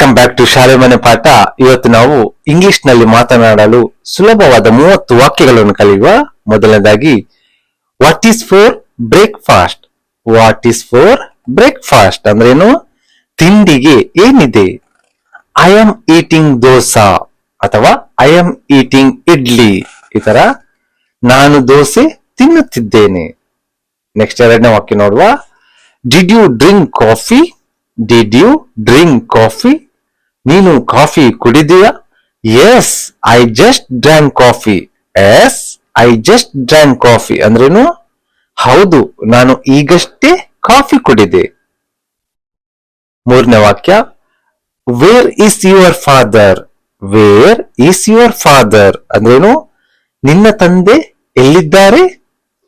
Welcome back to ಶಾಲೆ ಮನೆ ಪಾಠ. ಇವತ್ತು ನಾವು ಇಂಗ್ಲಿಷ್ ನಲ್ಲಿ ಮಾತನಾಡಲು ಸುಲಭವಾದ 30 ವಾಕ್ಯಗಳನ್ನು ಕಲಿಯುವ. ಮೊದಲನೇದಾಗಿ, what is for breakfast? What is for breakfast ಅಂದ್ರೇನು? ತಿಂಡಿಗೆ ಏನಿದೆ? ಐ ಆಮ್ ಈಟಿಂಗ್ ದೋಸಾ ಅಥವಾ ಐ ಆಮ್ ಈಟಿಂಗ್ ಇಡ್ಲಿ. ಈ ತರ ನಾನು ದೋಸೆ ತಿನ್ನುತ್ತಿದ್ದೇನೆ. ನೆಕ್ಸ್ಟ್ ಎರಡನೇ ವಾಕ್ಯ ನೋಡುವ. Did you drink coffee? Did you drink coffee? ನೀನು ಕಾಫಿ ಕುಡಿದೀಯಾ? Yes I just drank coffee. Yes I just drank coffee ಅಂದ್ರೇನು? ಹೌದು, ನಾನು ಈಗಷ್ಟೇ ಕಾಫಿ ಕುಡಿದೆ. ಮೂರನೇ ವಾಕ್ಯ, where is your father? Where is your father ಅಂದ್ರೇನು? ನಿನ್ನ ತಂದೆ ಎಲ್ಲಿದ್ದಾರೆ?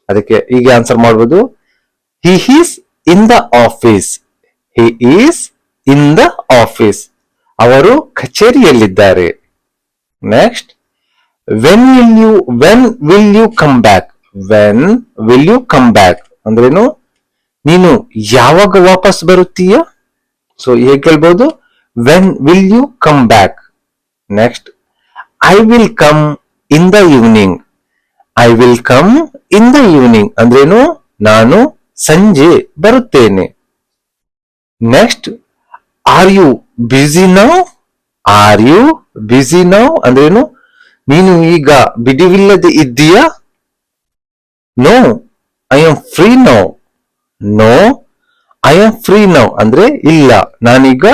ಅದಕ್ಕೆ ಹೀಗೆ ಆನ್ಸರ್ ಮಾಡಬಹುದು, he is in the office. He is in the office. ಅವರು ಕಚೇರಿಯಲ್ಲಿದ್ದಾರೆ. Next, when will you come back? When will you come back ಅಂದ್ರೇನು? ನೀನು ಯಾವಾಗ ವಾಪಸ್ ಬರುತ್ತೀಯ? ಸೊ ಹೇಗೆ ಹೇಳ್ಬಹುದು, when will you come back. Next, I will come in the evening. I will come in the evening ಅಂದ್ರೇನು? ನಾನು ಸಂಜೆ ಬರುತ್ತೇನೆ. Next, are you busy now? Are you busy now ಅಂದ್ರೇನು? ನೀನು ಈಗ ಬಿಡುವಿಲ್ಲದೆ ಇದ್ದೀಯಾ? No I am free now. No I am free now ಅಂದ್ರೆ ಇಲ್ಲ, ನಾನೀಗ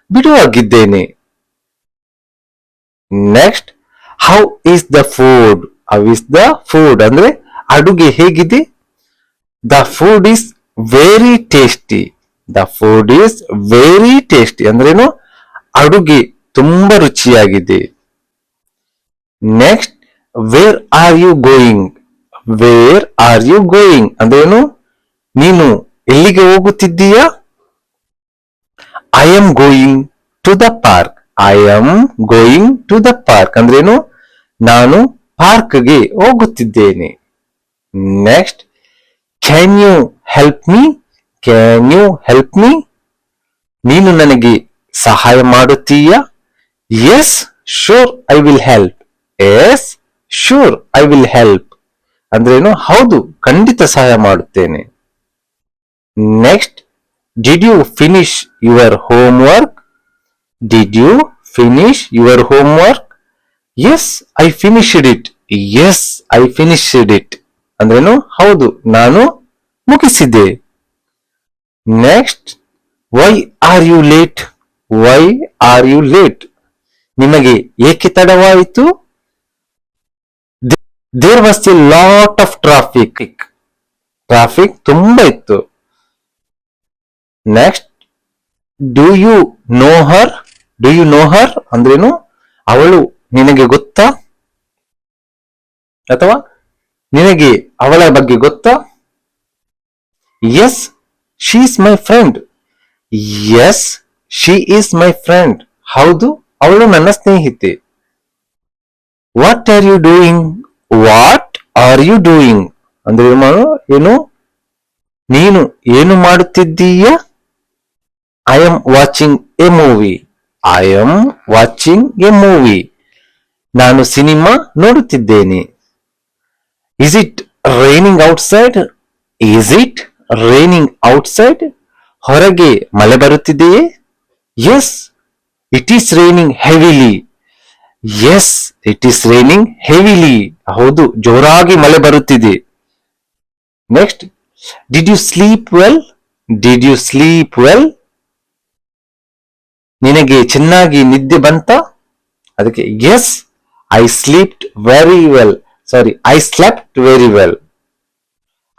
ಬಿಡುವಾಗಿದ್ದೇನೆ. Next, how is the food? How is the food ಅಂದ್ರೆ ಅಡುಗೆ ಹೇಗಿದೆ? The food is very tasty. The food is very tasty ಅಂದ್ರೇನು? ಅಡುಗೆ ತುಂಬಾ ರುಚಿಯಾಗಿದೆ. Next, where are you going? Where are you going ಅಂದ್ರೇನು? ನೀನು ಎಲ್ಲಿಗೆ ಹೋಗುತ್ತಿದ್ದೀಯಾ? I am going to the park. I am going to the park ಅಂದ್ರೇನು? ನಾನು ಪಾರ್ಕ್ಗೆ ಹೋಗುತ್ತಿದ್ದೇನೆ. Next, can you help me? Can you help me? ನೀನು ನನಗೆ ಸಹಾಯ ಮಾಡುತ್ತೀಯಾ? Yes sure I will help. Yes sure I will help ಅಂದ್ರೇನು? ಹೌದು, ಖಂಡಿತ ಸಹಾಯ ಮಾಡುತ್ತೇನೆ. Next, did you finish your home work? Did you finish your home work? Yes I finished it. Yes I finished it ಅಂದ್ರೇನು? ಹೌದು, ನಾನು ಮುಗಿಸಿದೆ. Next, why are you late? Why are you late? ನಿಮಗೆ ಏಕೆ ತಡವಾಯಿತು? There was a lot of traffic. Traffic ತುಂಬಾ ಇತ್ತು. Next, do you know her? Do you know her ಅಂದ್ರೇನು? ಅವಳು ನಿನಗೆ ಗೊತ್ತಾ? ಅಥವಾ ನಿನಗೆ ಅವಳ ಬಗ್ಗೆ ಗೊತ್ತಾ? Yes she is my friend. Yes she is my friend. ಹೌದು, ಅವಳು ನನ್ನ ಸ್ನೇಹಿತೆ. What are you doing? What are you doing ಅಂದ್ರೆ ಏನು? ನೀನು ಏನು ಮಾಡುತ್ತಿದ್ದೀಯ? I am watching a movie. I am watching a movie. ನಾನು ಸಿನಿಮಾ ನೋಡುತ್ತಿದ್ದೇನೆ. Is it raining outside? Is it raining outside? ಹೊರಗೆ ಮಳೆ ಬರುತ್ತಿದೆಯೇ? Yes it is raining heavily. Yes it is raining heavily. ಹೌದು, ಜೋರಾಗಿ ಮಳೆ ಬರುತ್ತಿದೆ. Next, did you sleep well? Did you sleep well? ನಿನಗೆ ಚೆನ್ನಾಗಿ ನಿದ್ದೆ ಬಂತ? ಅದಕ್ಕೆ yes I sleeped very well. Sorry, I slept very well.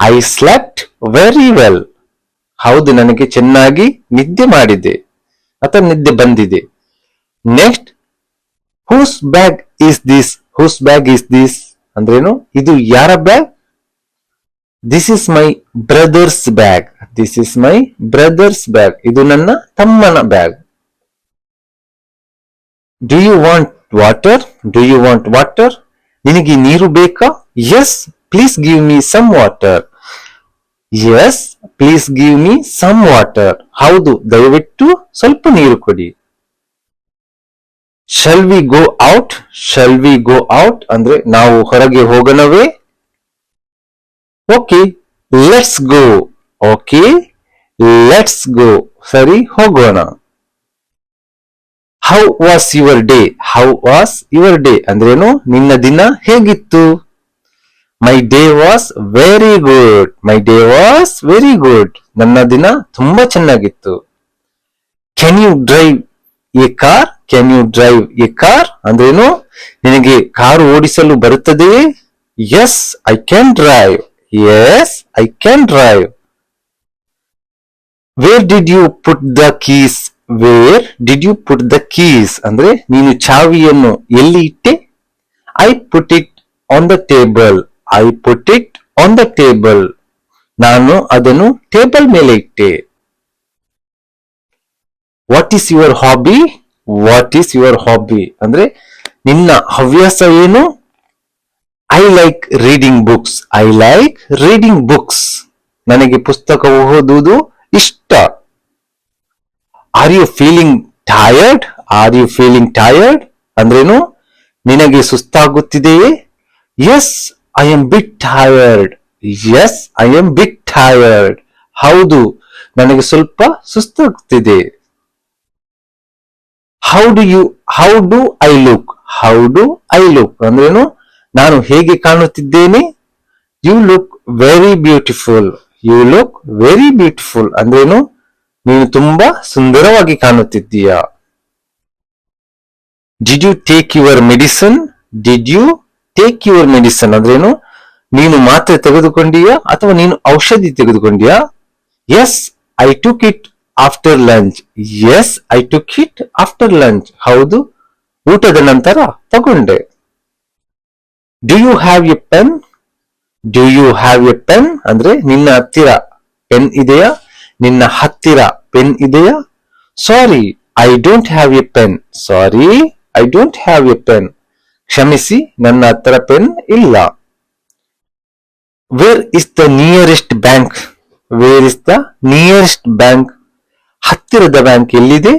I slept very well. ಹೌದು, ನನಗೆ ಚೆನ್ನಾಗಿ ನಿದ್ದೆ ಮಾಡಿದೆ ಅಥವಾ ನಿದ್ದೆ ಬಂದಿದೆ. Next, whose bag is this? Whose bag is this ಅಂದ್ರೇನು? ಇದು ಯಾರ bag? This is my brother's bag. This is my brother's bag. ಇದು ನನ್ನ ತಮ್ಮನ bag. Do you want water? Do you want water? ನಿನಗೆ ನೀರು ಬೇಕಾ? Yes please give me some water. Yes please give me some water. ಹೌದು, ದಯವಿಟ್ಟು ಸ್ವಲ್ಪ ನೀರು ಕೊಡಿ. Shall we go out, shall we go out ಅಂದ್ರೆ ನಾವು ಹೊರಗೆ ಹೋಗೋಣವೇ. Okay, let's go. Okay, let's go. ಸರಿ, ಹೋಗೋಣ. How was your day, how was your day ಅಂದ್ರೇನು? ನಿನ್ನ ದಿನ ಹೇಗಿತ್ತು? My day was very good, my day was very good. ನನ್ನ ದಿನ ತುಂಬಾ ಚೆನ್ನಾಗಿತ್ತು. Can you drive a car, can you drive a car ಅಂದ್ರೇನು? ನಿನಗೆ ಕಾರು ಓಡಿಸಲು ಬರುತ್ತದೆಯೇ? Yes I can drive, yes I can drive. Where did you put the keys, where did you put the keys ಅಂದ್ರೆ ನೀನು ಚಾವಿಯನ್ನು ಎಲ್ಲಿ ಇಟ್ಟೆ? I put it on the table, I put it on the table. ನಾನು ಅದನ್ನು table ಮೇಲೆ ಇಟ್ಟೆ. What is your hobby, what is your hobby ಅಂದ್ರೆ ನಿನ್ನ ಹವ್ಯಾಸ ಏನು? I like reading books, I like reading books. ನನಗೆ ಪುಸ್ತಕ ಓದುವುದು ಇಷ್ಟ. R you feeling tired, are you feeling tired ಅಂದ್ರೇನು? ನಿನಗೆ ಸುಸ್ತಾಗುತ್ತಿದೆಯೇ? Yes I am bit tired, yes I am bit tired. ಹೌದು, ನನಗೆ ಸ್ವಲ್ಪ ಸುಸ್ತಾಗುತ್ತಿದೆ. How do I look, how do I look ಅಂದ್ರೇನು? ನಾನು ಹೇಗೆ ಕಾಣುತ್ತಿದ್ದೇನೆ? You look very beautiful, you look very beautiful ಅಂದ್ರೇನು? ನೀನು ತುಂಬಾ ಸುಂದರವಾಗಿ ಕಾಣುತ್ತಿದ್ದೀಯಾ. Did you take your medicine, did you take your medicine ಅಂದ್ರೇನು? ನೀನು ಮಾತ್ರೆ ತೆಗೆದುಕೊಂಡಿಯಾ ಅಥವಾ ನೀನು ಔಷಧಿ ತೆಗೆದುಕೊಂಡಿಯಾ? Yes I took it after lunch, yes I took it after lunch. ಹೌದು, ಊಟದ ನಂತರ ತಗೊಂಡೆ. Do you have a pen, do you have a pen ಅಂದ್ರೆ ನಿನ್ನ ಹತ್ತಿರ ಪೆನ್ ಇದೆಯಾ? ನಿನ್ನ ಹತ್ತಿರ ಪೆನ್ ಇದೆಯಾ? Sorry I don't have a pen, sorry I don't have a pen. ಕ್ಷಮಿಸಿ, ನನ್ನ ಹತ್ತಿರ ಪೆನ್ ಇಲ್ಲ. Where is the nearest bank, where is the nearest bank? ಹತ್ತಿರದ ಬ್ಯಾಂಕ್ ಎಲ್ಲಿದೆ?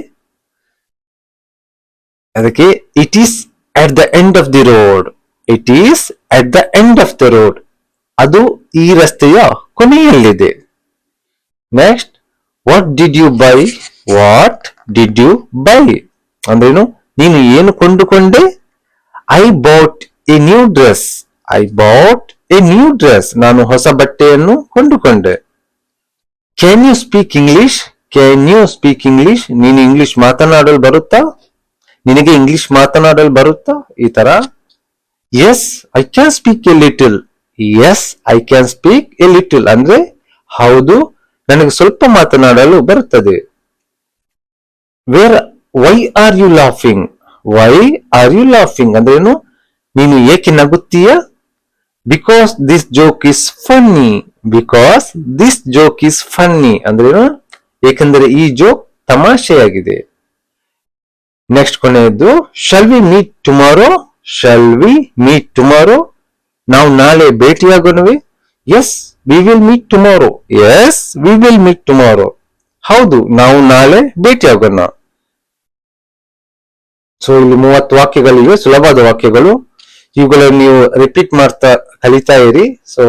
ಅದಕ್ಕೆ it is at the end of the road, it is at the end of the road. ಅದು ಈ ರಸ್ತೆಯ ಕೊನೆಯಲ್ಲಿದೆ. Next, what did you buy, what did you buy ಅಂದ್ರೇನು? ನೀನು ಏನು ಕೊಂಡುಕೊಂಡೆ? I bought a new dress, I bought a new dress. ನಾನು ಹೊಸ ಬಟ್ಟೆಯನ್ನು ಕೊಂಡುಕೊಂಡೆ. Can you speak English, can you speak English? ನೀನು ಇಂಗ್ಲಿಷ್ ಮಾತನಾಡಲು ಬರುತ್ತಾ? ನಿನಗೆ ಇಂಗ್ಲಿಷ್ ಮಾತನಾಡಲು ಬರುತ್ತಾ? ಈ ತರ. Yes I can speak a little, yes I can speak a little ಅಂದ್ರೆ ಹೌದು, ನನಗೆ ಸ್ವಲ್ಪ ಮಾತನಾಡಲು ಬರುತ್ತದೆ. Why are you laughing, why are you laughing ಅಂದ್ರೇನು? ನೀನು ಏಕೆ ನಗುತ್ತೀಯ? Because this joke is funny, because this joke is funny ಅಂದ್ರೇನು? ಏಕೆಂದರೆ ಈ ಜೋಕ್ ತಮಾಷೆಯಾಗಿದೆ. ನೆಕ್ಸ್ಟ್ ಕೊನೆಯದ್ದು, shall we meet tomorrow, shall we meet tomorrow? ನಾವು ನಾಳೆ ಭೇಟಿಯಾಗೋಣವೇ? Yes we will meet tomorrow, yes we will meet tomorrow. ಹೌದು, ನಾವು ನಾಳೆ ಭೇಟಿಯಾಗೋಣ. ಸೊ ಇಲ್ಲಿ 30 ವಾಕ್ಯಗಳಿವೆ, ಸುಲಭವಾದ ವಾಕ್ಯಗಳು. ಇವುಗಳನ್ನು ನೀವು ರಿಪೀಟ್ ಮಾಡ್ತಾ ಕಲಿತಾ ಇರಿ. ಸೊ